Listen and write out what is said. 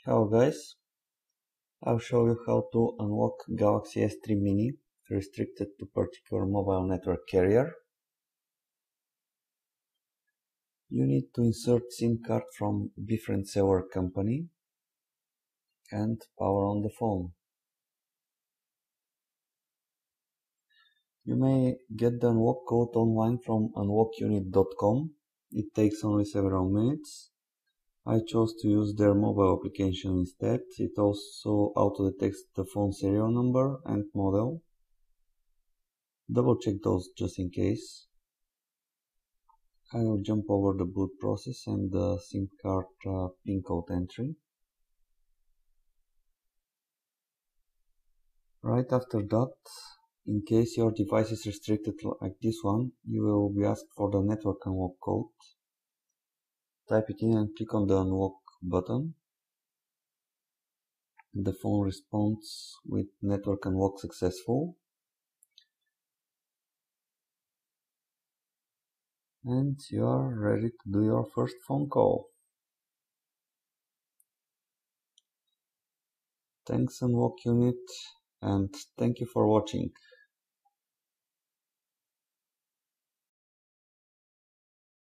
Hello guys, I'll show you how to unlock Galaxy S3 Mini restricted to particular mobile network carrier. You need to insert SIM card from different seller company and power on the phone. You may get the unlock code online from unlockunit.com. It takes only several minutes. I chose to use their mobile application instead. It also auto-detects the phone serial number and model. Double check those just in case. I will jump over the boot process and the SIM card PIN code entry. Right after that, in case your device is restricted like this one, you will be asked for the network unlock code. Type it in and click on the unlock button. The phone responds with network unlock successful. And you are ready to do your first phone call. Thanks Unlock Unit, and thank you for watching.